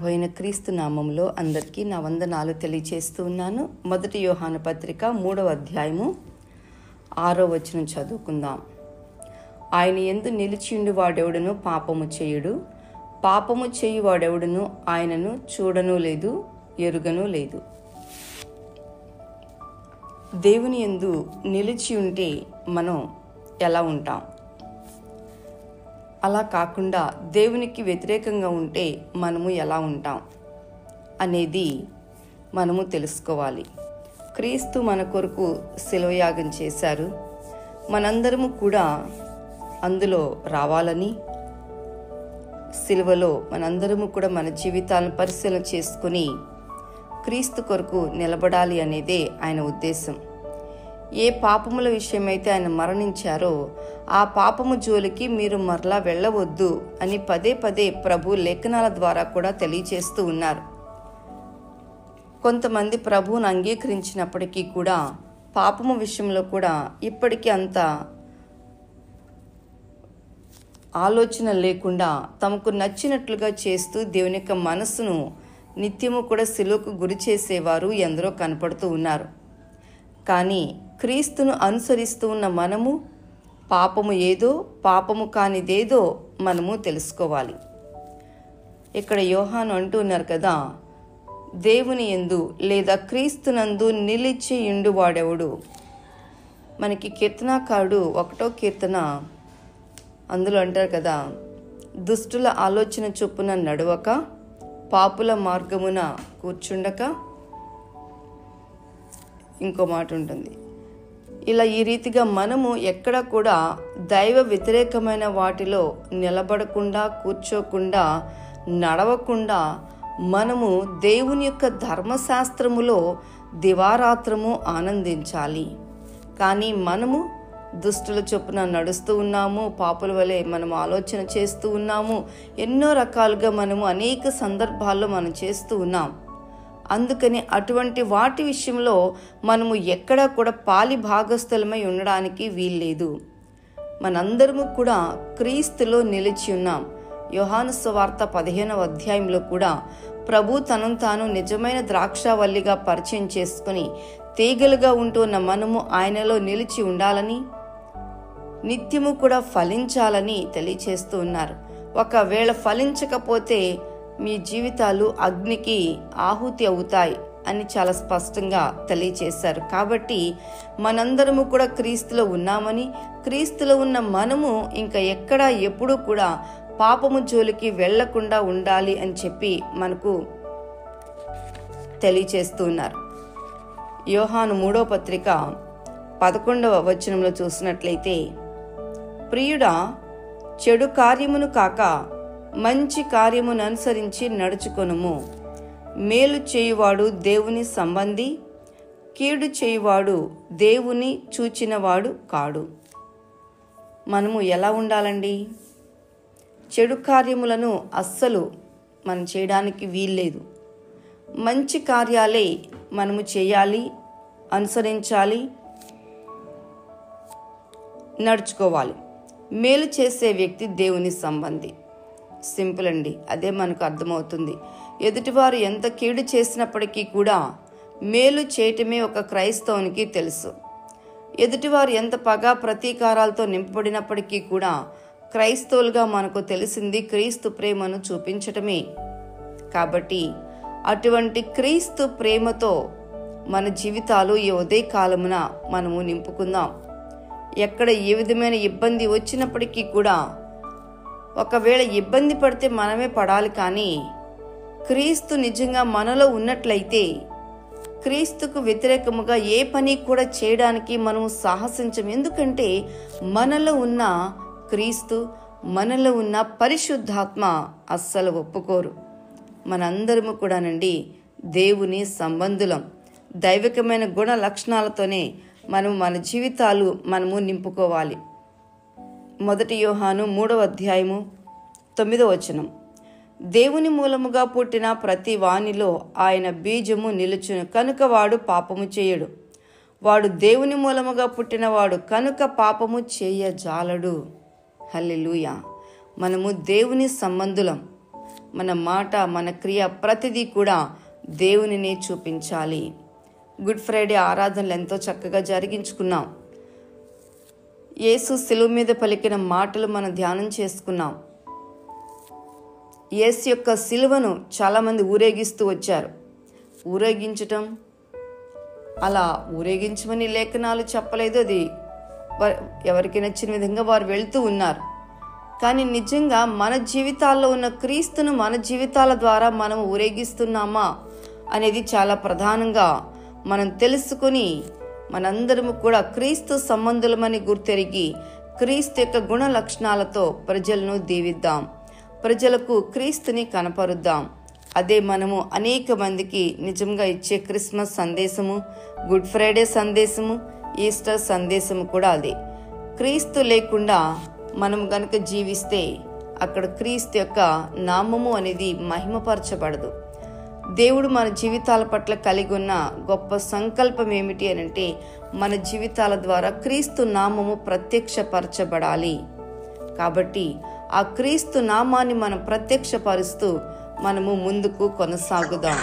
ప్రభు అయిన క్రీస్తు నామములో అందరికీ నా వందనాలు తెలియచేస్తూ ఉన్నాను. 1 యోహాను పత్రిక 3వ అధ్యాయము 6వ వచనం చదువుకుందాం. ఆయన యందు నిలిచియుండి వాడెవడును పాపము చేయుడు, పాపము చేయువాడెవడును ఆయనను చూడను లేదు, ఎరుగను లేదు. దేవుని యందు నిలిచి ఉంటే మనం ఎలా ఉంటాం? అలా కాకుండా దేవునికి వ్యతిరేకంగా ఉంటే మనము ఎలా ఉంటాం అనేది మనము తెలుసుకోవాలి. క్రీస్తు మన కొరకు శిలువయాగం చేశారు. మనందరము కూడా అందులో రావాలని, శిలువలో మనందరము కూడా మన జీవితాలను పరిశీలన చేసుకుని క్రీస్తు కొరకు నిలబడాలి అనేదే ఆయన ఉద్దేశం. ఏ పాపముల విషయమైతే ఆయన మరణించారో ఆ పాపము జోలికి మీరు మరలా వెళ్ళవద్దు అని పదే పదే ప్రభు లేఖనాల ద్వారా కూడా తెలియచేస్తూ ఉన్నారు. కొంతమంది ప్రభువును అంగీకరించినప్పటికీ కూడా పాపము విషయంలో కూడా ఇప్పటికీ అంత ఆలోచన లేకుండా తమకు నచ్చినట్లుగా చేస్తూ దేవుని యొక్క మనస్సును నిత్యము కూడా సిలువకు గురి చేసేవారు ఎందరో కనపడుతూ ఉన్నారు. కానీ క్రీస్తును అనుసరిస్తూ ఉన్న మనము పాపము ఏదో పాపము కానిదేదో మనము తెలుసుకోవాలి. ఇక్కడ యోహాను అంటూ ఉన్నారు కదా, దేవుని యందు లేదా క్రీస్తునందు నిలిచి ఉండువాడెవడు. మనకి కీర్తనాకారుడు 1వ కీర్తన అందులో అంటారు కదా, దుష్టుల ఆలోచన చొప్పున నడవక, పాపుల మార్గమున కూర్చుండక, ఇంకో మాట ఉంటుంది. ఇలా ఈ రీతిగా మనము ఎక్కడ కూడా దైవ వ్యతిరేకమైన వాటిలో నిలబడకుండా, కూర్చోకుండా, నడవకుండా మనము దేవుని యొక్క ధర్మశాస్త్రములో దివారాత్రము ఆనందించాలి. కానీ మనము దుష్టుల చొప్పున నడుస్తూ ఉన్నాము, పాపుల వలె మనం ఆలోచన చేస్తూ ఉన్నాము. ఎన్నో రకాలుగా మనము అనేక సందర్భాల్లో మనం చేస్తూ ఉన్నాం. అందుకని అటువంటి వాటి విషయంలో మనము ఎక్కడా కూడా పాలి భాగస్థులమై ఉండడానికి వీల్లేదు. మనందరము కూడా క్రీస్తులో నిలిచి ఉన్నాం. యోహాను సువార్త 15వ అధ్యాయంలో కూడా ప్రభు తనను తాను నిజమైన ద్రాక్షావల్లిగా పరిచయం చేసుకుని తీగలుగా ఉంటున్న మనము ఆయనలో నిలిచి ఉండాలని, నిత్యము కూడా ఫలించాలని తెలియచేస్తూ ఉన్నారు. ఒకవేళ ఫలించకపోతే మీ జీవితాలు అగ్నికి ఆహుతి అవుతాయి అని చాలా స్పష్టంగా తెలియచేశారు. కాబట్టి మనందరము కూడా క్రీస్తులో ఉన్నామని, క్రీస్తులో ఉన్న మనము ఇంకా ఎక్కడా ఎప్పుడూ కూడా పాపము జోలికి వెళ్లకుండా ఉండాలి అని చెప్పి మనకు తెలియచేస్తూ ఉన్నారు. యోహాను 3వ పత్రిక 11వ వచనంలో చూసినట్లయితే, ప్రియుడా, చెడు కార్యమును కాక మంచి కార్యమును అనుసరించి నడుచుకొనుము. మేలు చేయువాడు దేవుని సంబంధి, కీడు చేయువాడు దేవుని చూచినవాడు కాడు. మనము ఎలా ఉండాలండి? చెడు కార్యములను అస్సలు మనం చేయడానికి వీల్లేదు. మంచి కార్యాలే మనము చేయాలి, అనుసరించాలి, నడుచుకోవాలి. మేలు చేసే వ్యక్తి దేవుని సంబంధి. సింపుల్ అండి, అదే మనకు అర్థమవుతుంది. ఎదుటివారు ఎంత కీడు చేసినప్పటికీ కూడా మేలు చేయటమే ఒక క్రైస్తవునికి తెలుసు. ఎదుటివారు ఎంత పగ ప్రతీకారాలతో నింపబడినప్పటికీ కూడా క్రైస్తవులుగా మనకు తెలిసింది క్రీస్తు ప్రేమను చూపించటమే. కాబట్టి అటువంటి క్రీస్తు ప్రేమతో మన జీవితాలు ఈ ఉదయ కాలమున మనము నింపుకుందాం. ఎక్కడ ఏ విధమైన ఇబ్బంది వచ్చినప్పటికీ కూడా, ఒకవేళ ఇబ్బంది పడితే మనమే పడాలి, కానీ క్రీస్తు నిజంగా మనలో ఉన్నట్లయితే క్రీస్తుకు వ్యతిరేకముగా ఏ పని కూడా చేయడానికి మనము సాహసించం. ఎందుకంటే మనలో ఉన్న క్రీస్తు, మనలో ఉన్న పరిశుద్ధాత్మ అస్సలు ఒప్పుకోరు. మనందరము కూడానండి దేవుని సంబంధులం. దైవికమైన గుణ లక్షణాలతోనే మన జీవితాలు మనము నింపుకోవాలి. 1 యోహాను 3వ అధ్యాయము 9వ వచనం, దేవుని మూలముగా పుట్టిన ప్రతి వానిలో ఆయన బీజము నిలుచును కనుక వాడు పాపము చేయడు. వాడు దేవుని మూలముగా పుట్టినవాడు కనుక పాపము చేయజాలడు. హల్లెలూయా. మనము దేవుని సంబంధులం. మన మాట, మన క్రియ ప్రతిదీ కూడా దేవునినే చూపించాలి. గుడ్ ఫ్రైడే ఆరాధనలు ఎంతో చక్కగా జరిగించుకున్నాం. యేసు శిలువ మీద పలికిన మాటలు మనం ధ్యానం చేసుకున్నాం. యేసు యొక్క శిలువను చాలామంది ఊరేగిస్తూ వచ్చారు. ఊరేగించటం, అలా ఊరేగించమని లేఖనాలు చెప్పలేదు. అది ఎవరికి నచ్చిన విధంగా వారు వెళ్తూ ఉన్నారు. కానీ నిజంగా మన జీవితాల్లో ఉన్న క్రీస్తును మన జీవితాల ద్వారా మనం ఊరేగిస్తున్నామా అనేది చాలా ప్రధానంగా మనం తెలుసుకొని మనందరము కూడా క్రీస్తు సంబంధులమని గుర్తెరిగి క్రీస్తు యొక్క గుణ లక్షణాలతో ప్రజలను దీవిద్దాం, ప్రజలకు క్రీస్తుని కనపరుద్దాం. అదే మనము అనేక మందికి నిజంగా ఇచ్చే క్రిస్మస్ సందేశము, గుడ్ ఫ్రైడే సందేశము, ఈస్టర్ సందేశము కూడా అదే. క్రీస్తు లేకుండా మనం గనుక జీవిస్తే అక్కడ క్రీస్తు యొక్క నామము అనేది మహిమపరచబడదు. దేవుడు మన జీవితాల పట్ల కలిగి ఉన్న గొప్ప సంకల్పం ఏమిటి అని అంటే, మన జీవితాల ద్వారా క్రీస్తు నామము ప్రత్యక్షపరచబడాలి. కాబట్టి ఆ క్రీస్తు నామాన్ని మనం ప్రత్యక్షపరుస్తూ మనము ముందుకు కొనసాగుదాం.